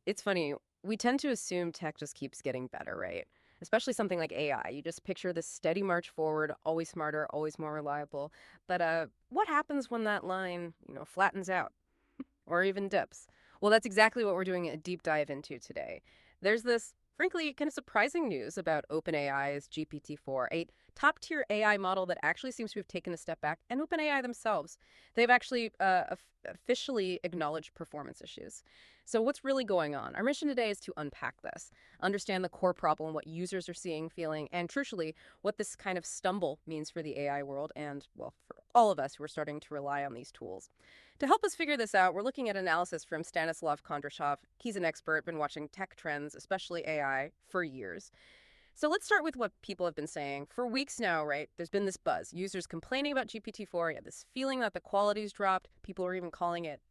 It's funny. We tend to assume tech just keeps getting better, right? Especially something like AI. You just picture this steady march forward, always smarter, always more reliable. But what happens when that line, flattens out or even dips? Well, that's exactly what we're doing a deep dive into today. There's this, frankly, kind of surprising news about OpenAI's GPT-4, a top-tier AI model that actually seems to have taken a step back, and OpenAI themselves. They've actually officially acknowledged performance issues. So what's really going on? Our mission today is to unpack this, understand the core problem, what users are seeing, feeling, and crucially, what this kind of stumble means for the AI world and, well, for all of us who are starting to rely on these tools. To help us figure this out, we're looking at analysis from Stanislav Kondrashov. He's an expert, been watching tech trends, especially AI, for years. So let's start with what people have been saying. For weeks now, right, there's been this buzz. Users complaining about GPT-4. You have this feeling that the quality's dropped. People are even calling it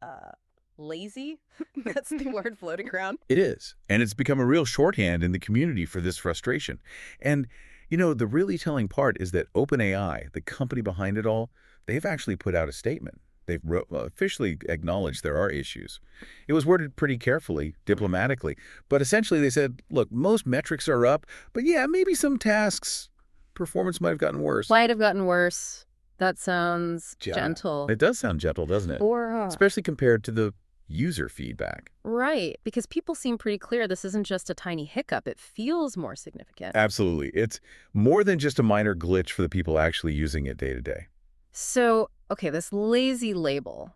lazy. That's the word floating around. It is. And it's become a real shorthand in the community for this frustration. And, the really telling part is that OpenAI, the company behind it all, they've actually put out a statement. They've officially acknowledged there are issues. It was worded pretty carefully, diplomatically, but essentially they said, look, most metrics are up, but yeah, maybe some tasks, performance might have gotten worse. Might have gotten worse. That sounds gentle. It does sound gentle, doesn't it? Especially compared to the user feedback. Right, because people seem pretty clear this isn't just a tiny hiccup. It feels more significant. Absolutely. It's more than just a minor glitch for the people actually using it day to day. So, okay, this lazy label,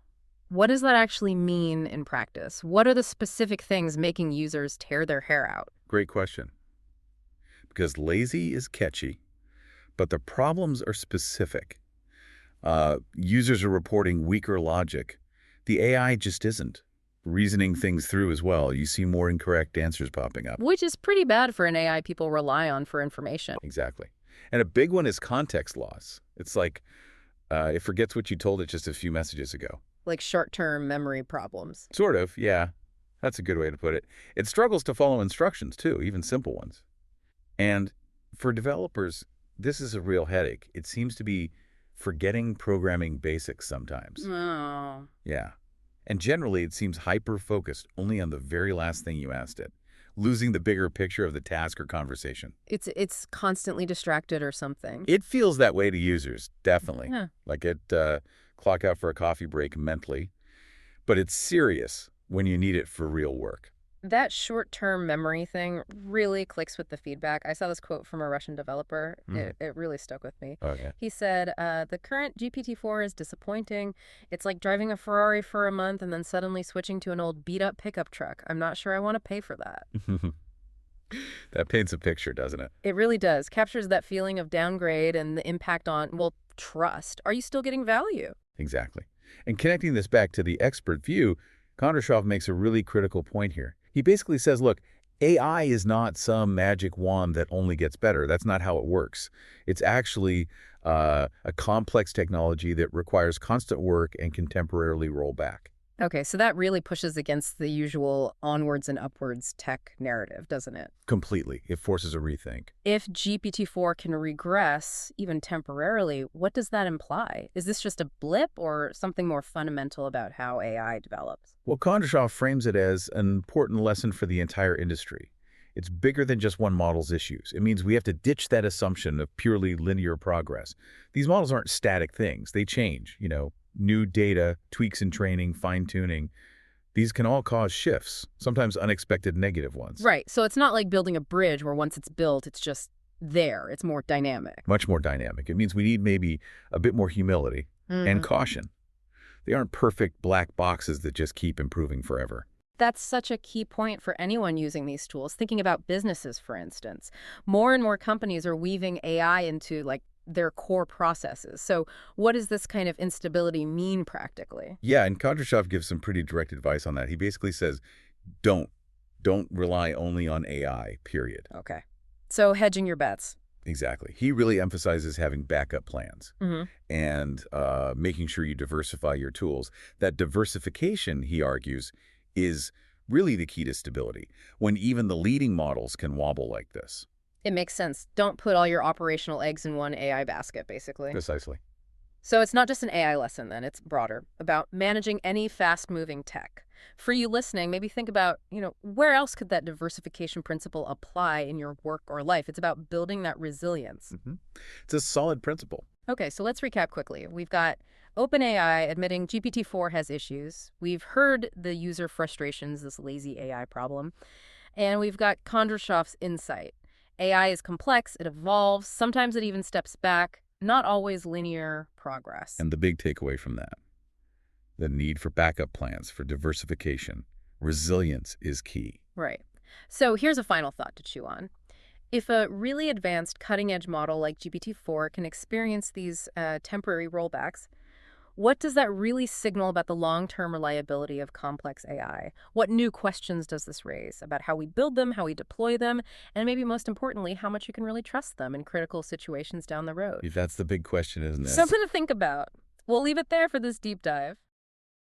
what does that actually mean in practice? What are the specific things making users tear their hair out? Great question. Because lazy is catchy, but the problems are specific. Users are reporting weaker logic. The AI just isn't reasoning things through as well. You see more incorrect answers popping up. Which is pretty bad for an AI people rely on for information. Exactly. And a big one is context loss. It's like it forgets what you told it just a few messages ago. Like short-term memory problems. Sort of, yeah. That's a good way to put it. It struggles to follow instructions, too, even simple ones. And for developers, this is a real headache. It seems to be forgetting programming basics sometimes. Oh. Yeah. And generally, it seems hyper-focused only on the very last thing you asked it, losing the bigger picture of the task or conversation. It's constantly distracted or something. It feels that way to users, definitely. Yeah. Like it clock out for a coffee break mentally. But it's serious when you need it for real work. That short-term memory thing really clicks with the feedback. I saw this quote from a Russian developer. It really stuck with me. Okay. He said, the current GPT-4 is disappointing. It's like driving a Ferrari for a month and then suddenly switching to an old beat-up pickup truck. I'm not sure I want to pay for that. That paints a picture, doesn't it? It really does. Captures that feeling of downgrade and the impact on, well, trust. Are you still getting value? Exactly. And connecting this back to the expert view, Kondrashov makes a really critical point here. He basically says, look, AI is not some magic wand that only gets better. That's not how it works. It's actually a complex technology that requires constant work and can temporarily roll back. Okay, so that really pushes against the usual onwards and upwards tech narrative, doesn't it? Completely. It forces a rethink. If GPT-4 can regress, even temporarily, what does that imply? Is this just a blip or something more fundamental about how AI develops? Well, Kondrashov frames it as an important lesson for the entire industry. It's bigger than just one model's issues. It means we have to ditch that assumption of purely linear progress. These models aren't static things. They change, new data, tweaks in training, fine-tuning. These can all cause shifts, sometimes unexpected negative ones. Right. So it's not like building a bridge where once it's built, it's just there. It's more dynamic. Much more dynamic. It means we need maybe a bit more humility and caution. They aren't perfect black boxes that just keep improving forever. That's such a key point for anyone using these tools. Thinking about businesses, for instance. More and more companies are weaving AI into, their core processes. So what does this kind of instability mean practically? Yeah, and Kondrashov gives some pretty direct advice on that. He basically says, don't rely only on AI, period. Okay. So hedging your bets. Exactly. He really emphasizes having backup plans and making sure you diversify your tools. That diversification, he argues, is really the key to stability, when even the leading models can wobble like this. It makes sense. Don't put all your operational eggs in one AI basket, basically. Precisely. So it's not just an AI lesson then, it's broader, about managing any fast-moving tech. For you listening, maybe think about, where else could that diversification principle apply in your work or life? It's about building that resilience. Hmm. It's a solid principle. Okay, so let's recap quickly. We've got OpenAI admitting GPT-4 has issues. We've heard the user frustrations, this lazy AI problem. And we've got Kondrashov's insight. AI is complex, it evolves, sometimes it even steps back, not always linear progress. And the big takeaway from that, the need for backup plans, for diversification. Resilience is key. Right. So here's a final thought to chew on. If a really advanced cutting-edge model like GPT-4 can experience these temporary rollbacks, what does that really signal about the long-term reliability of complex AI? What new questions does this raise about how we build them, how we deploy them, and maybe most importantly, how much you can really trust them in critical situations down the road? That's the big question, isn't it? Something to think about. We'll leave it there for this deep dive.